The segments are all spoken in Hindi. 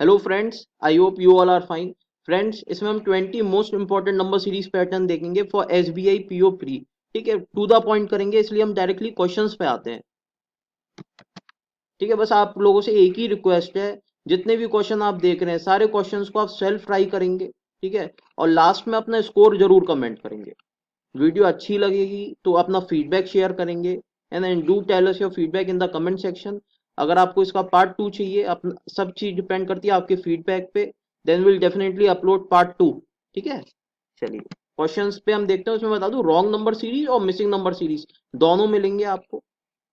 Hello friends, I hope you all are fine. Friends, इसमें हम 20 most important number series pattern देखेंगे फॉर एसबीआई पीओ प्री। ठीक है, टू द पॉइंट करेंगे, इसलिए हम डायरेक्टली क्वेश्चंस पे आते हैं। ठीक है, बस आप लोगों से एक ही रिक्वेस्ट है, जितने भी क्वेश्चन आप देख रहे हैं सारे क्वेश्चंस को आप सेल्फ ट्राई करेंगे। ठीक है, और लास्ट में अपना स्कोर जरूर कमेंट करेंगे। वीडियो अच्छी लगेगी तो अपना फीडबैक शेयर करेंगे and then do tell us your feedback in the comment section. अगर आपको इसका पार्ट टू चाहिए, अपना सब चीज डिपेंड करती है आपके फीडबैक पे। Then will definitely upload part two. ठीक है, चलिए क्वेश्चंस पे हम देखते हैं। उसमें बता दूं, रॉन्ग नंबर सीरीज और मिसिंग नंबर सीरीज दोनों मिलेंगे आपको।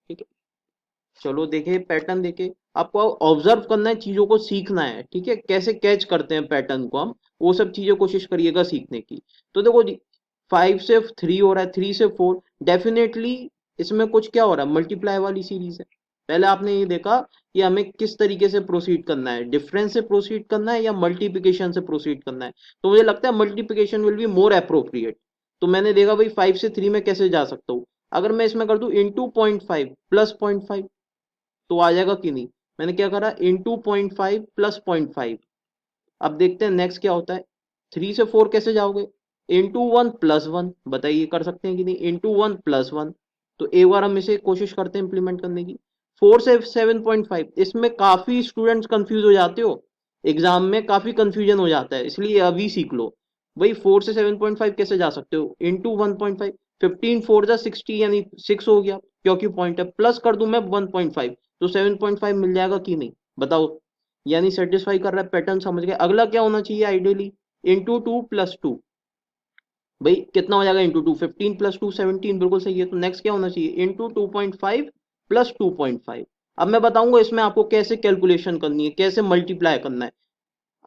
ठीक है, चलो देखे पैटर्न देखे। आपको ऑब्जर्व करना है, चीजों को सीखना है। ठीक है, कैसे कैच करते हैं पैटर्न को हम, वो सब चीजें कोशिश करिएगा सीखने की। तो देखो, 5 से 3 हो रहा है, 3 से 4, डेफिनेटली इसमें कुछ क्या हो रहा है, मल्टीप्लाई वाली सीरीज है। पहले आपने ये देखा कि हमें किस तरीके से प्रोसीड करना है, डिफरेंस से प्रोसीड करना है या मल्टीप्लिकेशन से प्रोसीड करना है। तो मुझे लगता है multiplication will be more appropriate. तो मैंने देखा भाई 5 से 3 में कैसे जा सकता हूँ। अगर मैं इसमें कर दूं इंटू 0.5 प्लस 0.5, तो आ जाएगा कि नहीं। मैंने क्या करा, इंटू 0.5 प्लस 0.5। अब देखते हैं नेक्स्ट क्या होता है। 3 से 4 कैसे जाओगे, इंटू 1 प्लस 1, बताइए कर सकते हैं कि नहीं, इंटू 1 प्लस 1। तो एक बार हम इसे कोशिश करते हैं इंप्लीमेंट करने की। 4 से 7.5, इसमें काफी स्टूडेंट्स कंफ्यूज हो जाते हो, एग्जाम में काफी कंफ्यूजन हो जाता है, इसलिए अभी सीख लो। भाई 4 से 7.5 कैसे जा सकते हो, इंटू 1.5। 15 4 जा 60, यानी 6 हो गया, क्योंकि पॉइंट है। प्लस कर दूं मैं 1.5, तो 7.5 मिल जाएगा कि नहीं, बताओ। यानी सेटिस्फाई कर रहा है, पैटर्न समझ गए। अगला क्या होना चाहिए आइडियली, इंटू 2 प्लस 2। भाई कितना हो जाएगा इंटू 2, 15 प्लस 2 17, बिल्कुल सही है। तो नेक्स्ट क्या होना चाहिए, इंटू 2.5 प्लस 2.5। अब मैं बताऊंगा इसमें आपको कैसे कैलकुलेशन करनी है, कैसे मल्टीप्लाई करना है।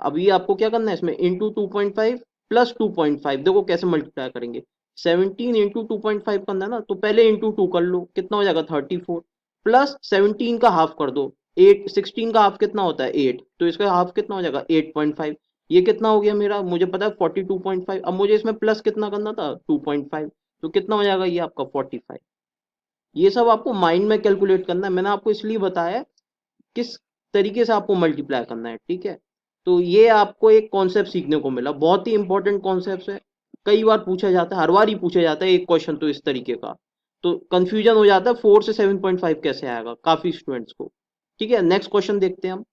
अभी आपको क्या करना है, इसमें इंटू 2.5 प्लस 2.5, देखो कैसे मल्टीप्लाई करेंगे। 17 इंटू 2.5 करना है ना, तो पहले इंटू 2 कर लो, कितना हो जाएगा 34, प्लस 17 का हाफ कर दो। 8, 16 का हाफ कितना होता है 8, तो इसका हाफ कितना हो जाएगा 8.5। ये कितना हो गया मेरा, मुझे पता है 42.5। अब मुझे इसमें प्लस कितना करना था 2.5, तो कितना हो जाएगा ये आपका 45। ये सब आपको माइंड में कैलकुलेट करना है, मैंने आपको इसलिए बताया किस तरीके से आपको मल्टीप्लाई करना है। ठीक है, तो ये आपको एक कॉन्सेप्ट सीखने को मिला, बहुत ही इंपॉर्टेंट कॉन्सेप्ट है। कई बार पूछा जाता है, हर बार ही पूछा जाता है एक क्वेश्चन तो इस तरीके का। तो कंफ्यूजन हो जाता है 4 से 7.5 कैसे आएगा काफी स्टूडेंट्स को। ठीक है, नेक्स्ट क्वेश्चन देखते हैं हम।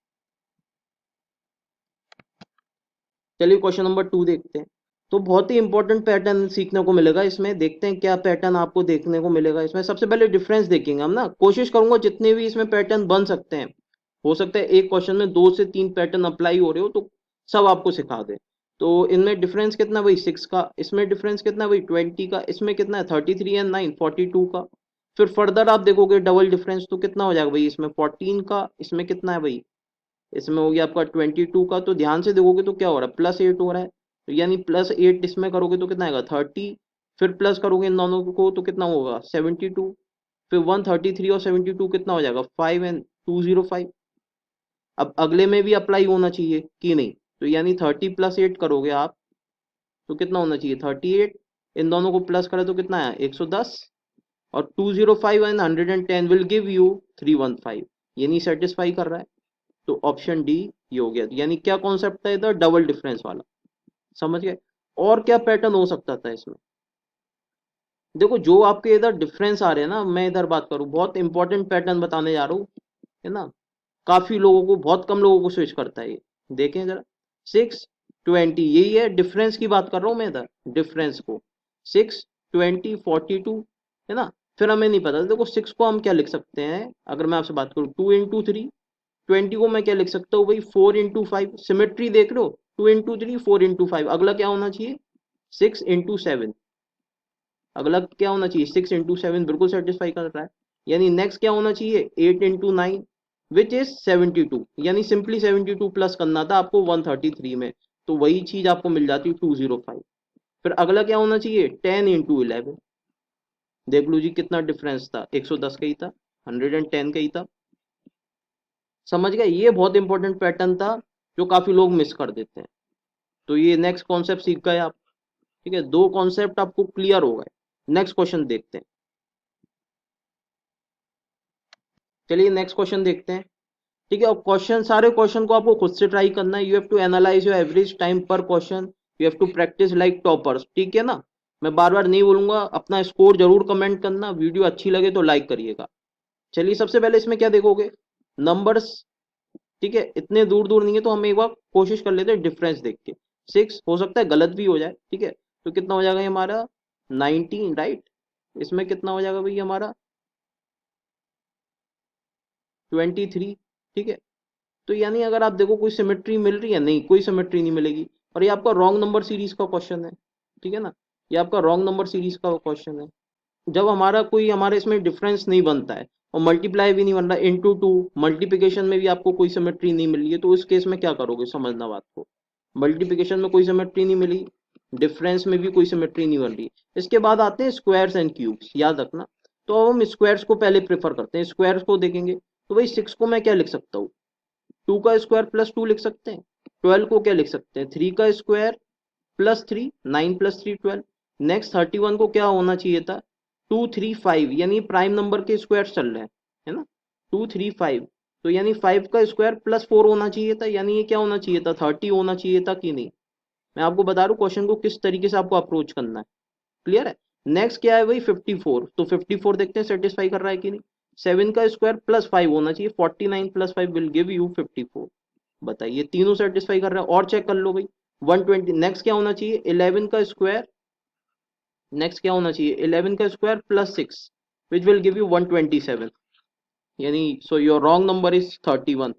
चलिए क्वेश्चन नंबर 2 देखते हैं। तो बहुत ही इंपॉर्टेंट पैटर्न सीखने को मिलेगा इसमें, देखते हैं क्या पैटर्न आपको देखने को मिलेगा इसमें। सबसे पहले डिफरेंस देखेंगे हम ना, कोशिश करूंगा जितने भी इसमें पैटर्न बन सकते हैं। हो सकता है एक क्वेश्चन में 2 से 3 पैटर्न अप्लाई हो रहे हो, तो सब आपको सिखा दे। तो इनमें डिफरेंस कितना है भाई 6 का, इसमें डिफरेंस कितना है भाई 20 का, इसमें कितना है 33 एंड 9 42 का। फिर फर्दर आप देखोगे डबल डिफरेंस, तो कितना हो जाएगा भाई, इसमें 14 का, इसमें कितना है भाई, इसमें हो गया आपका 22 का। तो ध्यान से देखोगे तो क्या हो रहा है, +8 हो रहा है। तो यानी +8 इसमें करोगे तो कितना आएगा 30। फिर प्लस करोगे इन दोनों को तो कितना होगा 72। फिर 133 और 72 कितना हो जाएगा 5 एंड 205। अब अगले में भी अप्लाई होना चाहिए कि नहीं, तो यानी 30 + 8 करोगे आप, तो कितना होना चाहिए 38। इन दोनों को प्लस करें तो कितना है 110। और 205 एंड 110 विल गिव यू 315। ये नहीं सेटिस्फाई कर रहा है, तो ऑप्शन डी ये हो गया। यानी क्या कॉन्सेप्ट है इधर, डबल डिफरेंस वाला, समझ गए। और क्या पैटर्न हो सकता था इसमें, देखो जो आपके इधर डिफरेंस आ रहे हैं ना, मैं इधर बात करूं, बहुत इंपॉर्टेंट पैटर्न बताने जा रहा हूँ, है ना। काफी लोगों को, बहुत कम लोगों को स्विच करता है ये। देखें जरा, 6 20, यही है डिफरेंस की बात कर रहा हूँ मैं इधर, डिफरेंस को 6 20 42, है ना। फिर हमें नहीं पता, देखो 6 को हम क्या लिख सकते हैं, अगर मैं आपसे बात करूँ 2 × 3। 20 को मैं क्या लिख सकता हूँ भाई 4 × 5, सिमेट्री देख लो, 2 × 3 4 × 5। अगला क्या होना चाहिए 6 × 7। अगला क्या होना चाहिए 6 × 7, बिल्कुल सेटिस्फाई कर रहा है। यानी नेक्स्ट क्या होना चाहिए 8 × 9, विच इज 72। यानी सिंपली 72 प्लस करना था आपको 133 में, तो वही चीज आपको मिल जाती 205। फिर अगला क्या होना चाहिए 10 × 11। देख लो जी कितना डिफरेंस था, 110 का ही था, 110 का ही था। समझ गए, ये बहुत इंपॉर्टेंट पैटर्न था जो काफी लोग मिस कर देते हैं। तो ये नेक्स्ट कॉन्सेप्ट सीख गए आप। ठीक है, दो कॉन्सेप्ट आपको क्लियर हो गए। नेक्स्ट क्वेश्चन देखते हैं। चलिए नेक्स्ट क्वेश्चन देखते हैं। ठीक है। और क्वेश्चन, सारे क्वेश्चन को आपको खुद से ट्राई करना है। You have to analyze your average time per question, you have to practise like toppers, ठीक है ना। मैं बार बार नहीं बोलूंगा, अपना स्कोर जरूर कमेंट करना, वीडियो अच्छी लगे तो लाइक करिएगा। चलिए सबसे पहले इसमें क्या देखोगे, नंबर्स, ठीक है। इतने दूर दूर नहीं है तो हम एक बार कोशिश कर लेते हैं डिफरेंस देख के। 6 हो सकता है गलत भी हो जाए, ठीक है। तो कितना हो जाएगा ये हमारा 19, राइट। इसमें कितना हो जाएगा भाई हमारा 23, ठीक है। तो यानी अगर आप देखो कोई सिमेट्री मिल रही है, नहीं कोई सिमेट्री नहीं मिलेगी। और ये आपका रॉन्ग नंबर सीरीज का क्वेश्चन है, ठीक है ना। ये आपका रॉन्ग नंबर सीरीज का क्वेश्चन है। जब हमारा कोई, हमारे इसमें डिफरेंस नहीं बनता है और मल्टीप्लाई भी नहीं बन रहा, इंटू टू मल्टीप्लिकेशन में भी आपको कोई सिमेट्री नहीं मिल रही है, तो उस केस में क्या करोगे, समझना बात को। मल्टीप्लिकेशन में कोई सिमेट्री नहीं मिली, डिफरेंस में भी कोई सिमेट्री नहीं बन रही। इसके बाद आते हैं स्क्वायर्स एंड क्यूब्स, याद रखना। तो अब हम स्क्वायर्स को पहले प्रेफर करते हैं, स्क्वायर्स को देखेंगे। तो भाई 6 को मैं क्या लिख सकता हूँ, 2 का स्क्वायर प्लस 2 लिख सकते हैं। 12 को क्या लिख सकते हैं, 3 का स्क्वायर प्लस 3, 9 प्लस 3 12। नेक्स्ट 31 को क्या होना चाहिए था, 2 3 5, यानी प्राइम नंबर के स्क्वायर चल रहे हैं, है ना। 2 3 5, तो यानी 5 का स्क्वायर प्लस 4 होना चाहिए था, यानी ये क्या होना चाहिए था, 30 होना चाहिए था कि नहीं। मैं आपको बता रहा हूँ क्वेश्चन को किस तरीके से आपको अप्रोच करना है, क्लियर है। नेक्स्ट क्या है भाई 54, तो 54 देखते हैं सेटिस्फाई कर रहा है कि नहीं। 7 का स्क्वायर प्लस 5 होना चाहिए, 49 प्लस 5 विल गिव यू 54। बताइए तीनों सेटिस्फाई कर रहा है, और चेक कर लो भाई 120। नेक्स्ट क्या होना चाहिए 11 का स्क्वायर, नेक्स्ट क्या होना चाहिए 11 का square plus 6 which will give you 127। यानी so your wrong number is 31।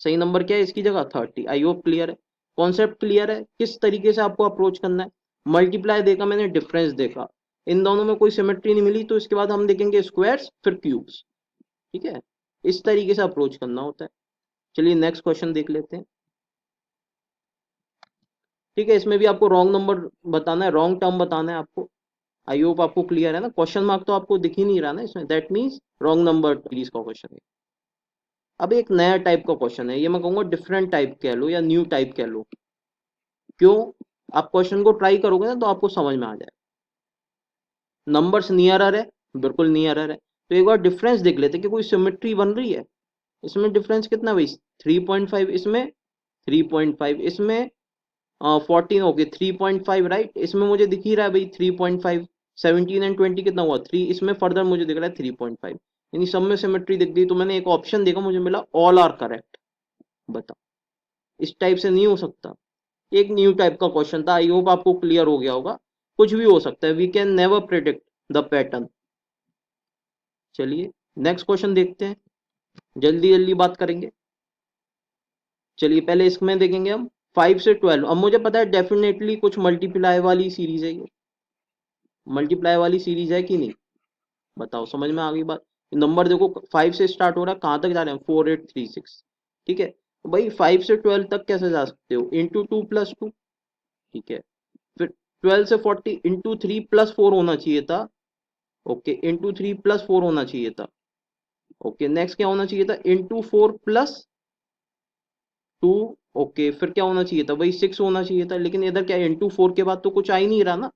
सही नंबर क्या है इसकी जगह 30। आई होप क्लियर है, कॉन्सेप्ट क्लियर है, किस तरीके से आपको अप्रोच करना है। मल्टीप्लाई देखा मैंने, डिफरेंस देखा, इन दोनों में कोई सिमेट्री नहीं मिली, तो इसके बाद हम देखेंगे स्क्वायर्स फिर क्यूब्स, ठीक है। इस तरीके से अप्रोच करना होता है। चलिए नेक्स्ट क्वेश्चन देख लेते हैं, ठीक है। इसमें भी आपको रॉन्ग नंबर बताना है, रॉन्ग टर्म बताना है आपको। आई होप आपको क्लियर है ना, क्वेश्चन मार्क तो आपको दिख ही नहीं रहा ना इसमें, that means wrong number series का क्वेश्चन है। अब एक नया टाइप का क्वेश्चन है, ये मैं कहूंगा डिफरेंट टाइप कह लो या न्यू टाइप कह लो। क्यों, आप क्वेश्चन को ट्राई करोगे ना तो आपको समझ में आ जाए। नंबर्स नियरर है, बिल्कुल नियरर है। तो एक बार डिफरेंस देख लेते कि कोई सिमेट्री बन रही है। इसमें डिफरेंस कितना भाई 3.5, इसमें 3.5, इसमें 14, ओके 3.5, राइट। इसमें मुझे दिख ही रहा है भाई 3.5। 17 एंड 20 कितना हुआ 3, इसमें फर्दर मुझे दिख रहा है 3.5, यानी सब में सिमेट्री दिख गई। तो मैंने एक ऑप्शन देखा, मुझे मिला ऑल आर करेक्ट। बताओ, इस टाइप से नहीं हो सकता। एक न्यू टाइप का क्वेश्चन था, आई होप आपको क्लियर हो गया होगा। कुछ भी हो सकता है, we can never predict the pattern. चलिए नेक्स्ट क्वेश्चन देखते हैं, जल्दी जल्दी बात करेंगे। चलिए पहले इसमें देखेंगे हम 5 से 12। अब मुझे पता है डेफिनेटली कुछ मल्टीप्लाई वाली सीरीज है ये, मल्टीप्लाई वाली सीरीज है कि नहीं, बताओ समझ में आ गई बात। नंबर देखो 5 से स्टार्ट हो रहा है, कहाँ तक जा रहे हैं 4836, ठीक है। तो भाई 5 से 12 तक कैसे जा सकते हो, इंटू 2 प्लस 2, ठीक है। फिर 12 से 40 इंटू 3 प्लस 4 होना चाहिए था, ओके इंटू 3 प्लस 4 होना चाहिए था, ओके। नेक्स्ट क्या होना चाहिए था इंटू 4 प्लस 2, ओके। फिर क्या होना चाहिए था भाई 6 होना चाहिए था, लेकिन इधर क्या इंटू 4 के बाद तो कुछ आ ही नहीं रहा ना।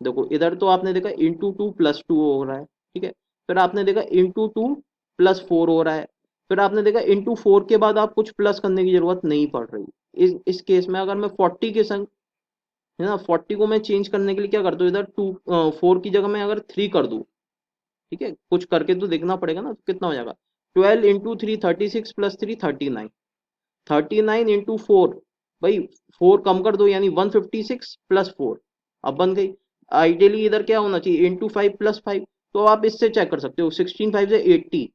देखो इधर तो आपने देखा इंटू 2 प्लस 2 हो रहा है, ठीक है। फिर आपने देखा इंटू 2 प्लस 4 हो रहा है। फिर आपने देखा इंटू 4 के बाद आप कुछ प्लस करने की जरूरत नहीं पड़ रही। इस केस में अगर मैं 40 के संग, है ना, 40 को मैं चेंज करने के लिए क्या करता हूँ, इधर 4 की जगह मैं अगर 3 कर दूं, ठीक है, कुछ करके तो देखना पड़ेगा ना, तो कितना हो जाएगा 12 इंटू 3 36 प्लस 3 39, 39 इंटू 4, भाई 4 कम कर दो यानी 156 प्लस 4, अब बन गई। आइडियली इधर क्या होना चाहिए इंटू 5 प्लस 5, तो आप इससे चेक कर सकते हो 16 5 से 80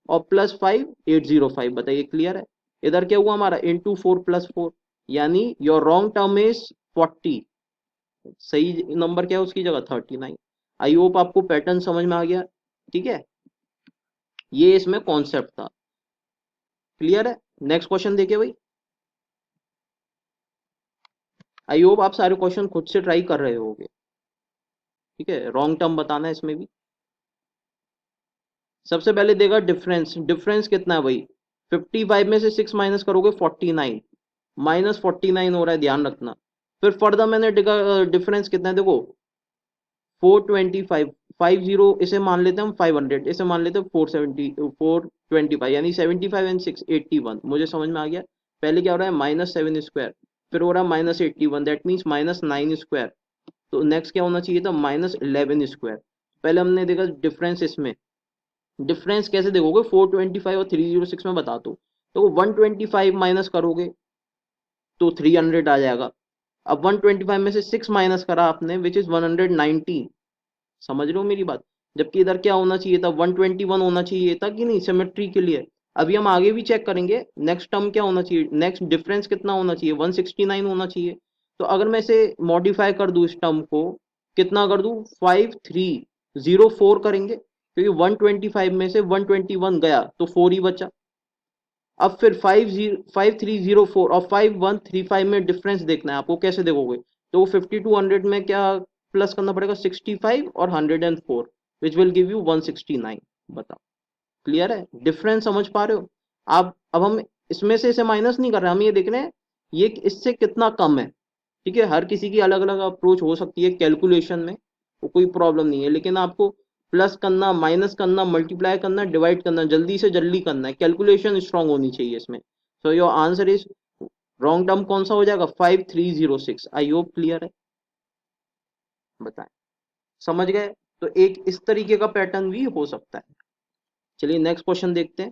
और प्लस 5 805। बताइए क्लियर है। इधर क्या हुआ हमारा इंटू 4 प्लस 4, यानी योर रॉन्ग टर्म इज 40, सही नंबर क्या है उसकी जगह 39। आई होप आपको पैटर्न समझ में आ गया, ठीक है। ये इसमें कॉन्सेप्ट था, क्लियर है। नेक्स्ट क्वेश्चन देखिए भाई, आई होप आप सारे क्वेश्चन खुद से ट्राई कर रहे होगे, ठीक है। रॉन्ग टर्म बताना है इसमें भी। सबसे पहले देगा डिफरेंस, डिफरेंस कितना है भाई 55 में से 6 माइनस करोगे 49, माइनस 49 हो रहा है, ध्यान रखना। फिर फर्दर मैंने देखा डिफरेंस कितना है, देखो 425, 50 इसे मान लेते हैं हम 500, इसे मान लेते हैं 425, यानी 75 एंड 681। मुझे समझ में आ गया। पहले क्या हो रहा है -7 स्क्वायर, फिर हो रहा है -81, दैट मीन्स -9 स्क्वायर। तो नेक्स्ट क्या होना चाहिए था -11 स्क्वायर। पहले हमने देखा डिफरेंस, इसमें डिफरेंस कैसे देखोगे 425 और 306 में बता दो। तो 125 माइनस करोगे तो 300 आ जाएगा। अब 125 में से 6 माइनस करा आपने विच इज 190। समझ रहे हो मेरी बात। जबकि इधर क्या होना चाहिए था 121 होना चाहिए था कि नहीं, सिमेट्री के लिए। अभी हम आगे भी चेक करेंगे नेक्स्ट टर्म क्या होना चाहिए, नेक्स्ट डिफरेंस कितना होना चाहिए 169 होना चाहिए। तो अगर मैं इसे मॉडिफाई कर दूं इस टर्म को, कितना कर दूं 5304 करेंगे, क्योंकि 125 में से 121 गया तो 4 ही बचा। अब फिर 5304 और 5135 में डिफरेंस देखना है आपको, कैसे देखोगे। तो 5200 में क्या प्लस करना पड़ेगा 65 और 104 विच विल गिव यू 169। बताओ क्लियर है, डिफरेंस समझ पा रहे हो आप। अब हम इसमें से इसे माइनस नहीं कर रहे, हम ये देख रहे हैं ये इससे कितना कम है। ठीक है, हर किसी की अलग अलग अप्रोच हो सकती है कैलकुलेशन में, वो कोई प्रॉब्लम नहीं है, लेकिन आपको प्लस करना, माइनस करना, मल्टीप्लाई करना, डिवाइड करना, जल्दी से जल्दी करना है, कैलकुलेशन स्ट्रांग होनी चाहिए इसमें। So your answer is wrong term कौन सा हो जाएगा 5306। आई होप क्लियर है, बताएं समझ गए। तो एक इस तरीके का पैटर्न भी हो सकता है। चलिए नेक्स्ट क्वेश्चन देखते हैं।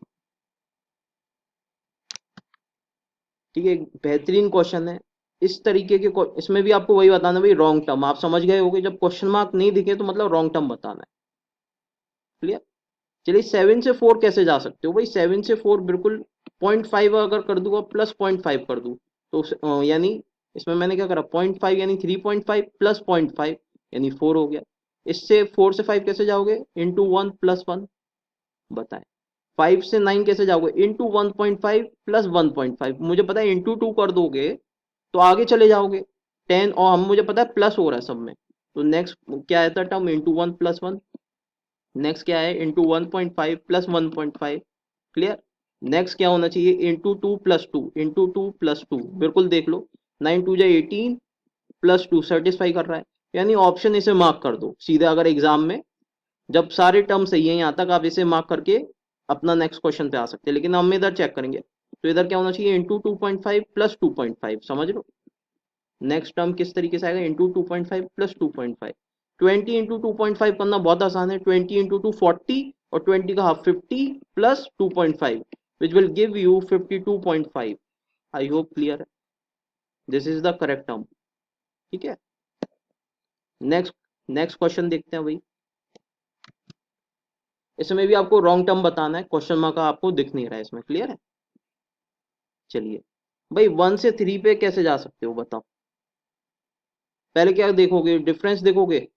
ठीक है, एक बेहतरीन क्वेश्चन है इस तरीके के। इसमें भी आपको वही बताना भाई रॉन्ग टर्म, आप समझ गए होगे जब क्वेश्चन मार्क नहीं दिखे तो मतलब रॉन्ग टर्म बताना है। क्लियर। चलिए 7 से 4 कैसे जा सकते हो भाई, 7 से 4 बिल्कुल 0.5 अगर कर दूंगा प्लस 0.5 कर दूं तो यानी इसमें मैंने क्या करा 0.5 यानी 3.5 प्लस 0.5 यानी 4 हो गया। इससे 4 से 5 कैसे जाओगे इंटू 1 प्लस 1। बताएं 5 से 9 कैसे जाओगे इंटू 1.5 प्लस 1.5। मुझे पता है इंटू 2 कर दोगे तो आगे चले जाओगे 10, और हम मुझे पता है प्लस हो रहा है सब में। तो नेक्स्ट क्या आता है टर्म इंटू 1 प्लस 1। नेक्स्ट क्या है इंटू 1.5 प्लस 1.5। क्लियर। नेक्स्ट क्या होना चाहिए इंटू 2 प्लस 2, इंटू 2 प्लस 2 बिल्कुल देख लो 9 2 जा 18 +2 सेटिस्फाई कर रहा है, यानी ऑप्शन इसे मार्क कर दो सीधे। अगर एग्जाम में जब सारे टर्म सही है यहाँ तक आप इसे मार्क करके अपना नेक्स्ट क्वेश्चन पे आ सकते हैं, लेकिन हम इधर चेक करेंगे तो इधर क्या होना चाहिए इंटू 2.5 प्लस 2.5। समझ लो नेक्स्ट टर्म किस तरीके से आएगा इंटू 2.5 प्लस 2.5। 20 इंटू 2.5 करना बहुत आसान है, 20 इंटू 2 40 और 20 का half 50 plus 2.5 which will give you 52.5। I hope clear है, this is the correct term. ठीक है, नेक्स्ट नेक्स्ट क्वेश्चन देखते हैं भाई। इसमें भी आपको रॉन्ग टर्म बताना है, क्वेश्चन मार्क का आपको दिख नहीं रहा है इसमें। क्लियर है। चलिए भाई 1 से 3 पे कैसे जा सकते हो बताओ। पहले क्या देखोगे डिफरेंस देखोगे,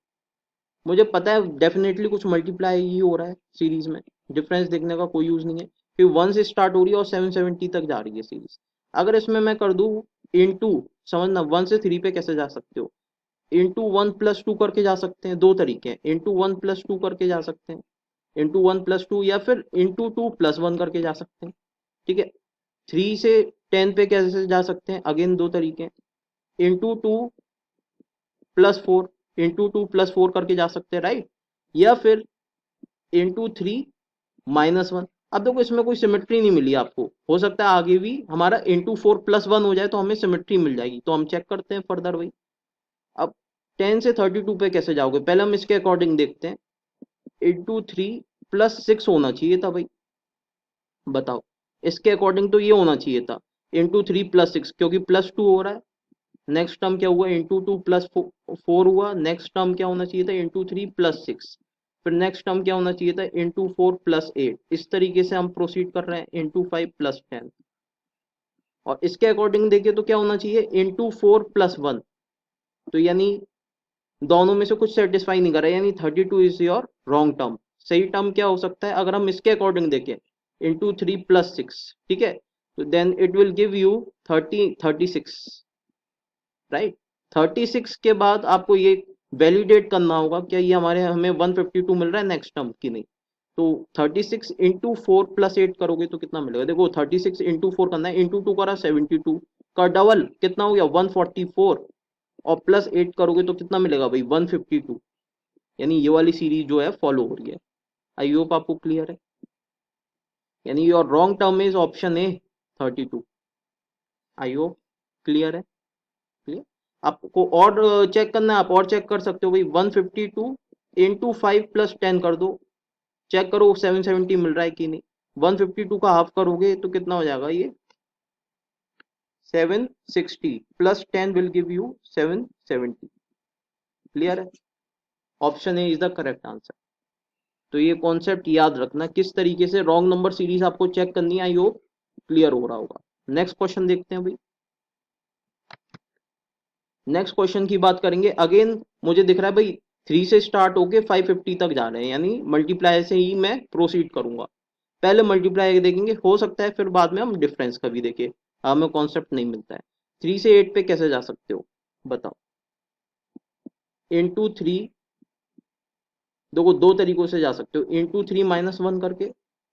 मुझे पता है डेफिनेटली कुछ मल्टीप्लाई ही हो रहा है सीरीज में, डिफरेंस देखने का कोई यूज नहीं है। फिर 1 से स्टार्ट हो रही है और 770 तक जा रही है सीरीज। अगर इसमें मैं कर दूं इंटू, समझना 1 से 3 पे कैसे जा सकते हो, इंटू 1 प्लस 2 करके जा सकते हैं। दो तरीके हैं, इंटू 1 प्लस 2 करके जा सकते हैं, इंटू 1 प्लस 2, या फिर इंटू 2 प्लस 1 करके जा सकते हैं। ठीक है, 3 से 10 पे कैसे जा सकते हैं, अगेन दो तरीके हैं, इंटू 2 प्लस 4, इंटू 2 प्लस 4 करके जा सकते हैं राइट, या फिर इंटू 3 - 1। अब देखो इसमें कोई सिमेट्री नहीं मिली आपको, हो सकता है आगे भी हमारा इंटू 4 प्लस 1 हो जाए तो हमें सिमेट्री मिल जाएगी, तो हम चेक करते हैं फर्दर भाई। अब 10 से 32 पे कैसे जाओगे, पहले हम इसके अकॉर्डिंग देखते हैं। इंटू 3 + 6 होना चाहिए था भाई, बताओ इसके अकॉर्डिंग तो ये होना चाहिए था इंटू 3 + 6, क्योंकि +2 हो रहा है। नेक्स्ट टर्म क्या हुआ इंटू 2 + 4 हुआ। नेक्स्ट टर्म क्या होना चाहिए था इंटू 3 + 6। फिर नेक्स्ट टर्म क्या होना चाहिए था इंटू 4 + 8। इस तरीके से हम प्रोसीड कर रहे हैं इंटू 5 + 10। और इसके अकॉर्डिंग देखिए तो क्या होना चाहिए इंटू 4 + 1। तो यानी दोनों में से कुछ सेटिस्फाई नहीं कर रहा है, यानी 32 इज योर रॉन्ग टर्म। सही टर्म क्या हो सकता है अगर हम इसके अकॉर्डिंग देखें इंटू 3 + 6। ठीक है, तो then it will give you 36 right. 36 के बाद आपको ये वैलिडेट करना होगा क्या ये हमें 152 मिल रहा है नेक्स्ट टर्म की नहीं। तो 36 इंटू 4 + 8 करोगे तो कितना मिलेगा, देखो 36 इंटू 4 करना है, इंटू 2 करा 72 का डबल कितना हो गया 144, और +8 करोगे तो कितना मिलेगा भाई 152। यानी ये वाली सीरीज जो है फॉलो हो रही है। आई होप आपको क्लियर है। यानी your wrong term is option A 32। I hope clear है। क्लियर। आपको और चेक करना है, आप और चेक कर सकते हो भाई। 152 इंटू 5 + 10 कर दो, चेक करो 770 मिल रहा है कि नहीं। 152 का हाफ करोगे तो कितना हो जाएगा ये 760 +10 विल गिव यू 770। क्लियर है। Option A is the correct answer. तो ये कॉन्सेप्ट याद रखना किस तरीके से रॉन्ग नंबर सीरीज आपको चेक करनी है। आई होप क्लियर हो रहा होगा। नेक्स्ट क्वेश्चन देखते हैं भाई। नेक्स्ट क्वेश्चन की बात करेंगे। अगेन मुझे दिख रहा है भाई 3 से स्टार्ट होके 550 तक जा रहे हैं, यानी मल्टीप्लाई से ही मैं प्रोसीड करूंगा। पहले मल्टीप्लाई देखेंगे, हो सकता है फिर बाद में हम डिफरेंस का भी देखें। हमें कॉन्सेप्ट नहीं मिलता है। 3 से 8 पे कैसे जा सकते हो बताओ। इंटू 3, देखो दो तरीकों से जा सकते हो। इंटू 3 -1 करके,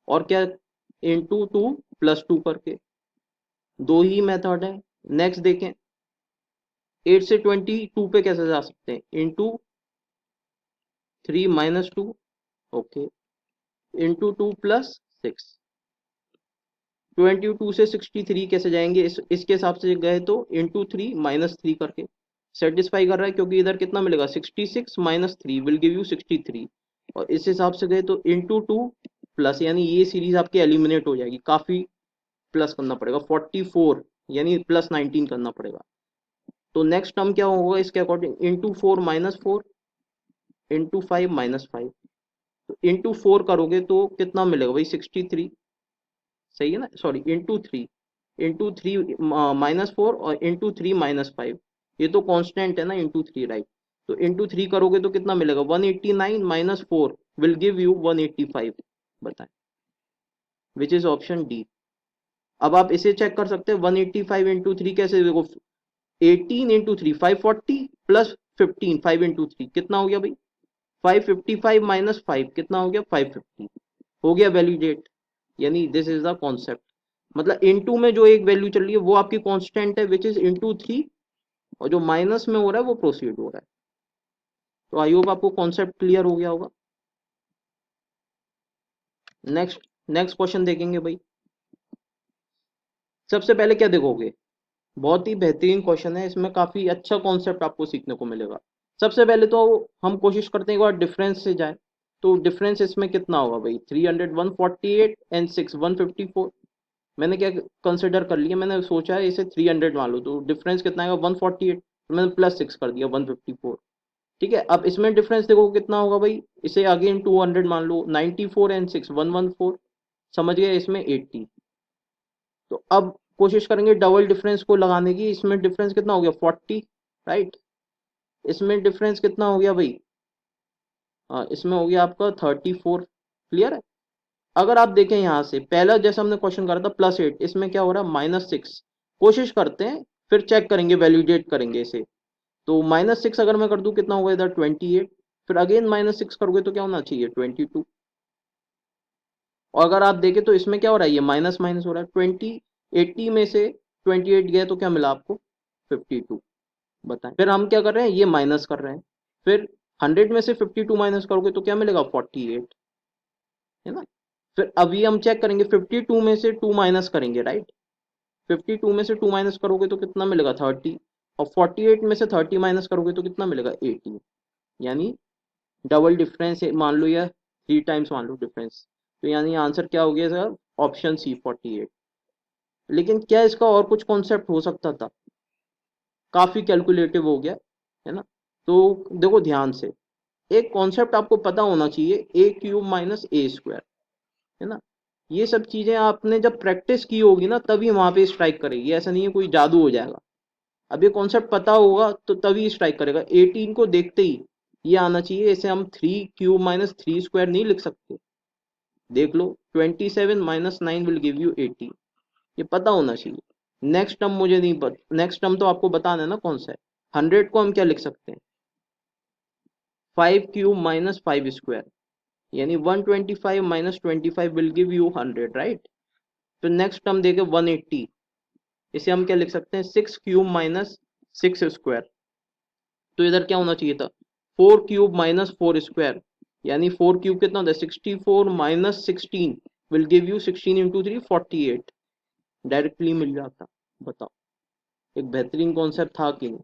और क्या इंटू 2 +2 करके। दो ही मेथड है। नेक्स्ट देखें 8 से 22 पे कैसे जा सकते हैं। Into 3 -2, okay, into 2 +6। 22 से 63 कैसे जाएंगे, इसके हिसाब से गए तो इंटू 3 -3 करके। सेटिस्फाई कर रहा है क्योंकि इधर कितना मिलेगा 66 -3 विल गिव यू 63। और इस हिसाब से गए तो इंटू 2 प्लस, यानी ये सीरीज आपकी एलिमिनेट हो जाएगी। काफी प्लस करना पड़ेगा 44, यानी +19 करना पड़ेगा। तो नेक्स्ट टर्म क्या होगा इसके अकॉर्डिंग, इंटू 4 -4 इंटू 5 -5। तो इंटू 4 करोगे तो कितना मिलेगा भाई 63, सही है ना। सॉरी इंटू थ्री -4 और इंटू 3 -5। ये तो कांस्टेंट है ना, इंटू 3, राइट। तो इंटू 3 करोगे तो कितना मिलेगा 189 -4 विल गिव यू 185। बताएं विच इज ऑप्शन डी। अब आप इसे चेक कर सकते हैं 185 इंटू 3 कैसे, देखो 18 इंटू 3 540 +15 5 इंटू 3 कितना हो गया भाई 555 -5 कितना हो गया 550। हो गया वैलिडेट। यानी दिस इज द कॉन्सेप्ट। मतलब इनटू में जो एक वैल्यू चल रही है वो आपकी कांस्टेंट है विच इज इंटू 3, और जो माइनस में हो रहा है वो प्रोसीड हो रहा है। तो आई होप आपको कॉन्सेप्ट क्लियर हो गया होगा। नेक्स्ट नेक्स्ट क्वेश्चन देखेंगे भाई। सबसे पहले क्या देखोगे, बहुत ही बेहतरीन क्वेश्चन है, इसमें काफी अच्छा कॉन्सेप्ट आपको सीखने को मिलेगा। सबसे पहले तो हम कोशिश करते हैं एक बार डिफरेंस से जाए। तो डिफरेंस इसमें कितना होगा भाई 300 148 एंड 6 154। मैंने क्या कंसिडर कर लिया, मैंने सोचा है इसे 300 मान लो, तो डिफरेंस कितना आएगा 148, तो मैंने +6 कर दिया 154। ठीक है। अब इसमें डिफरेंस देखो कितना होगा भाई, इसे अगेन 200 मान लो, 94 एंड 6 114। समझ गए, इसमें 80। तो अब कोशिश करेंगे डबल डिफरेंस को लगाने की। इसमें डिफरेंस कितना हो गया 40, राइट। इसमें डिफरेंस कितना हो गया भाई, इसमें हो गया आपका 34। क्लियर है। अगर आप देखें यहाँ से पहला जैसा हमने क्वेश्चन करा था +8, इसमें क्या हो रहा है -6। कोशिश करते हैं, फिर चेक करेंगे, वैलिडेट करेंगे इसे। तो -6 अगर मैं कर दूं कितना होगा इधर 28, फिर अगेन -6 करोगे तो क्या होना चाहिए 22। और अगर आप देखें तो इसमें क्या हो रहा है, ये माइनस माइनस हो रहा है 20। 80 में से 28 गए तो क्या मिला आपको 52। बताएं, फिर हम क्या कर रहे हैं, ये माइनस कर रहे हैं। फिर 100 में से 52 माइनस करोगे तो क्या मिलेगा 48, है ना। फिर अभी हम चेक करेंगे 52 में से 2 माइनस करेंगे, राइट। 52 में से 2 माइनस करोगे तो कितना मिलेगा 30, और 48 में से 30 माइनस करोगे तो कितना मिलेगा 80। यानी डबल डिफरेंस मान लो या 3 टाइम्स मान लो डिफरेंस। तो यानी आंसर क्या हो गया सर, ऑप्शन सी 48। लेकिन क्या इसका और कुछ कॉन्सेप्ट हो सकता था, काफी कैलकुलेटिव हो गया, है ना। तो देखो ध्यान से, एक कॉन्सेप्ट आपको पता होना चाहिए, A³ - A², है ना। ये सब चीजें आपने जब प्रैक्टिस की होगी ना तभी वहां पे स्ट्राइक करेगी, ऐसा नहीं है कोई जादू हो जाएगा। अब ये कॉन्सेप्ट पता होगा तो तभी स्ट्राइक करेगा। 18 को देखते ही ये आना चाहिए, इसे हम 3³ - 3² नहीं लिख सकते। देख लो 27 - 9 विल गिव यू 80। ये पता होना चाहिए। नेक्स्ट टर्म मुझे नहीं पता, नेक्स्ट टर्म तो आपको बताना है ना कौन सा है। 100 को हम क्या लिख सकते हैं 5³ - 5², यानी 125 - 25 विल गिव यू 100, राइट। तो नेक्स्ट टर्म देखे 180, इसे हम क्या लिख सकते हैं 6³ - 6²। तो इधर क्या होना चाहिए था 4 क्यूब माइनस 4 स्क्वायर, यानी 4 क्यूब कितना होता है 64 minus 16 will give you 16 into 3 48, directly मिल जाता। बताओ एक बेहतरीन कॉन्सेप्ट था कि नहीं?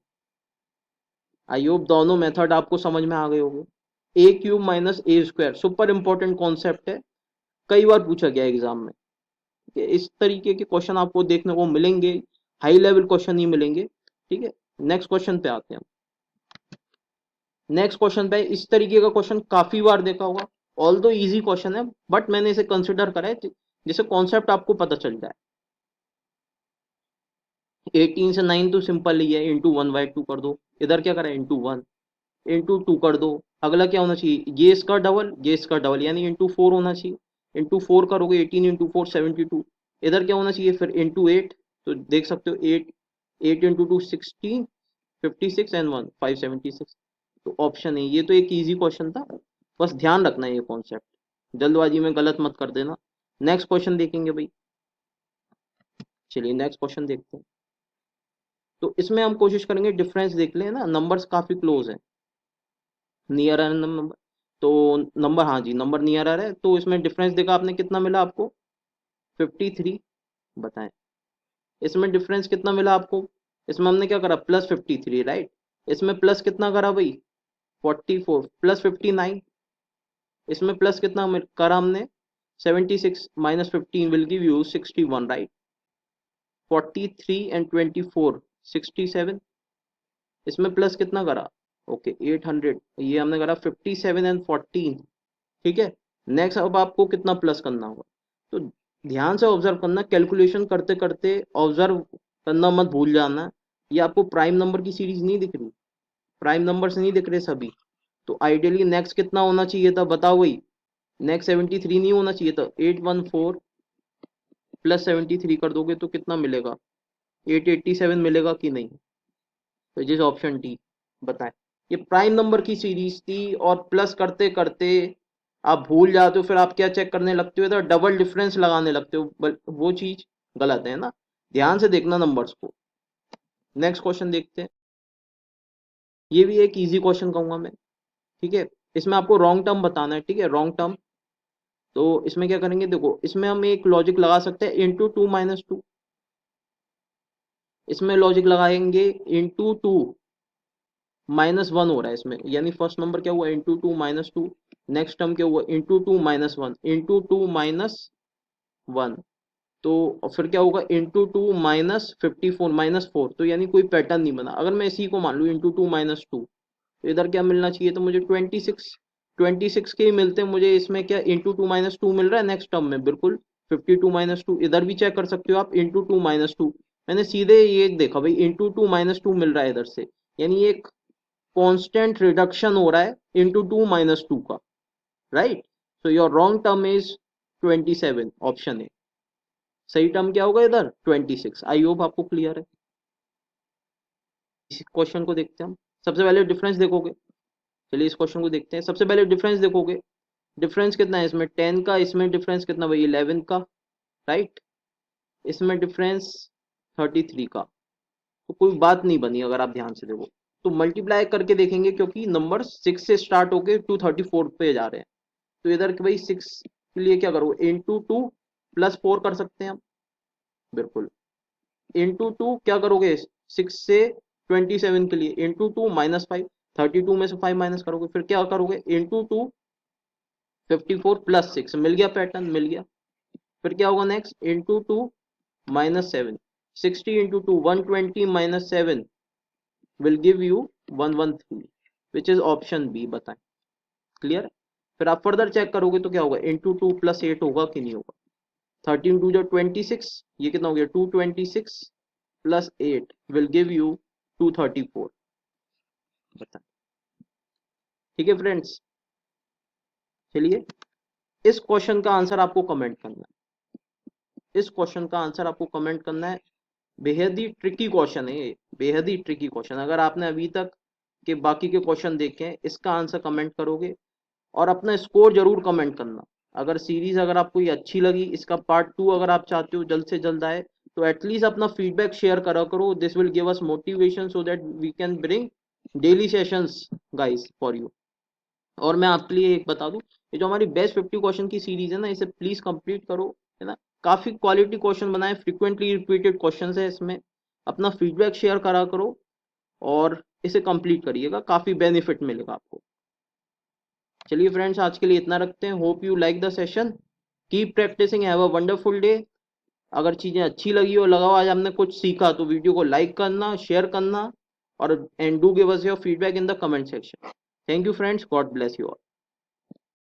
आई होप दोनों मेथड आपको समझ में आ गए होंगे। ए क्यूब माइनस ए स्क्वायर सुपर इंपॉर्टेंट कॉन्सेप्ट है, कई बार पूछा गया एग्जाम में। इस तरीके के क्वेश्चन आपको देखने को मिलेंगे, हाई लेवल क्वेश्चन ही मिलेंगे। ठीक है, नेक्स्ट क्वेश्चन पे आते हैं। नेक्स्ट क्वेश्चन पे इस तरीके का क्वेश्चन काफी बार देखा होगा, ऑल दो इजी क्वेश्चन है बट मैंने इसे कंसिडर करा है जिससे कॉन्सेप्ट आपको पता चल जाए। 18 से 9 तो सिंपल ही है, इंटू 1/2 कर दो, इधर क्या करा इंटू 1, इंटू 2 कर दो। अगला क्या होना चाहिए, ये इसका डबल ये इसका डबल, यानी इंटू 4 होना चाहिए। इंटू 4 करोगे 18 इंटू 4 72, इधर क्या होना चाहिए फिर इंटू 8, तो देख सकते हो 8, 8 इंटू 2 16, 56 एंड 1 576। तो ऑप्शन है, ये तो एक इजी क्वेश्चन था, बस ध्यान रखना है ये कॉन्सेप्ट, जल्दबाजी में गलत मत कर देना। नेक्स्ट क्वेश्चन देखेंगे भाई, चलिए नेक्स्ट क्वेश्चन देखते हैं। तो इसमें हम कोशिश करेंगे डिफरेंस देख लें ना, नंबर्स काफी क्लोज हैं, नियर है नंबर, तो नंबर, हाँ जी नंबर नियर है, तो इसमें डिफरेंस देखा आपने कितना मिला आपको 53। बताएं इसमें डिफरेंस कितना मिला आपको, इसमें हमने क्या करा प्लस 53 राइट, इसमें प्लस कितना करा भाई 44 प्लस 59, इसमें प्लस कितना करा हमने 76 minus 15 will give you 61 right, 43 and 24 67, इसमें प्लस कितना करा ओके 800, ये हमने करा 57 एंड 14। ठीक है, नेक्स्ट अब आपको कितना प्लस करना होगा, तो ध्यान से ऑब्जर्व करना, कैलकुलेशन करते करते ऑब्जर्व करना मत भूल जाना। ये आपको प्राइम नंबर की सीरीज नहीं दिख रही, प्राइम नंबर से नहीं दिख रहे सभी, तो आइडियली नेक्स्ट कितना होना चाहिए था बताओ भाई, नेक्स्ट 73 नहीं होना चाहिए था, 814 प्लस 73 कर दोगे तो कितना मिलेगा 887 मिलेगा कि नहीं, तो जिस ऑप्शन डी। बताएं, ये प्राइम नंबर की सीरीज थी और प्लस करते करते आप भूल जाते हो, फिर आप क्या चेक करने लगते हो तो डबल डिफरेंस लगाने लगते हो, वो चीज गलत है ना, ध्यान से देखना नंबर्स को। नेक्स्ट क्वेश्चन देखते हैं, ये भी एक इजी क्वेश्चन कहूंगा मैं। ठीक है, इसमें आपको रॉन्ग टर्म बताना है, ठीक है रॉन्ग टर्म, तो इसमें क्या करेंगे देखो, इसमें हम एक लॉजिक लगा सकते हैं इंटू 2 - 2, इसमें लॉजिक लगाएंगे इंटू 2 - 1 हो रहा है इसमें, यानी फर्स्ट नंबर क्या हुआ इंटू 2 - 2, नेक्स्ट टर्म क्या हुआ इंटू 2 - 1 इंटू 2 - 1, तो फिर क्या होगा इंटू 2 - 54 -4, तो यानी कोई पैटर्न नहीं बना। अगर मैं इसी को मान लूँ इंटू 2 - 2, तो इधर क्या मिलना चाहिए, तो मुझे 26 के ही मिलते हैं मुझे, इसमें क्या इंटू 2 - 2 मिल रहा है नेक्स्ट टर्म में, बिल्कुल 52 - 2, इधर भी चेक कर सकते हो आप इंटू 2 - 2, मैंने सीधे ये देखा भाई इंटू 2 - 2 मिल रहा है इधर से, यानी एक कांस्टेंट रिडक्शन हो रहा है इंटू 2 - 2 का, right. So your wrong term is 27, option A. सही टर्म क्या होगा इधर 26। आई होप आपको क्लियर है। इस क्वेश्चन को देखते हैं हम, सबसे पहले डिफरेंस देखोगे, चलिए इस क्वेश्चन को देखते हैं। सबसे पहले डिफरेंस देखोगे, डिफरेंस कितना है इसमें 10 का, इसमें डिफरेंस कितना भाई 11 का, राइट, इसमें डिफरेंस 33 का, तो कोई बात नहीं बनी अगर आप ध्यान से देखो, तो मल्टीप्लाई करके देखेंगे क्योंकि नंबर 6 से स्टार्ट होके 234 पे जा रहे हैं, तो इधर के भाई 6 के लिए क्या करो इंटू 2 + 4 कर सकते हैं हम, बिल्कुल इंटू 2 क्या करोगे 6 से 27 के लिए इंटू 2 - 5, 32 में से 5 माइनस करोगे, फिर क्या करोगे इंटू 2 54 + 6, मिल गया पैटर्न मिल गया। फिर क्या होगा नेक्स्ट इंटू 2 - 7, 60 इंटू 2 120 - 7 will give you 113, which is option B. बताएं क्लियर। फिर आप फर्दर चेक करोगे तो क्या होगा इंटू 2 + 8 होगा कि नहीं होगा, 13 × 2 = 26, ये कितना हो गया 226 + 8 विल गिव यू 234। बताएं, ठीक है फ्रेंड्स। चलिए इस क्वेश्चन का आंसर आपको कमेंट करना है, इस क्वेश्चन का आंसर आपको कमेंट करना है। बेहद ही ट्रिकी क्वेश्चन है ये, बेहद ही ट्रिकी क्वेश्चन, अगर आपने अभी तक के बाकी के क्वेश्चन देखे हैं, इसका आंसर कमेंट करोगे और अपना स्कोर जरूर कमेंट करना। अगर सीरीज अगर आपको ये अच्छी लगी, इसका पार्ट 2 अगर आप चाहते हो जल्द से जल्द आए, तो एटलीस्ट अपना फीडबैक शेयर करा करो, this will give us motivation so that we can bring daily sessions guys for you. और मैं आपके लिए एक बता दूं, ये जो हमारी बेस्ट 50 क्वेश्चन की सीरीज है ना, इसे प्लीज कंप्लीट करो, है ना। काफी क्वालिटी क्वेश्चन बनाए, फ्रिक्वेंटली रिपीटेड क्वेश्चन है इसमें। अपना फीडबैक शेयर करा करो और इसे कंप्लीट करिएगा, काफी बेनिफिट मिलेगा आपको। चलिए फ्रेंड्स, आज के लिए इतना रखते हैं। Hope you like the session, keep practicing, have a wonderful day. अगर चीजें अच्छी लगी और लगा आज हमने कुछ सीखा तो वीडियो को लाइक करना, शेयर करना, और and do give us your feedback in the comment section. Thank you friends, God bless you all.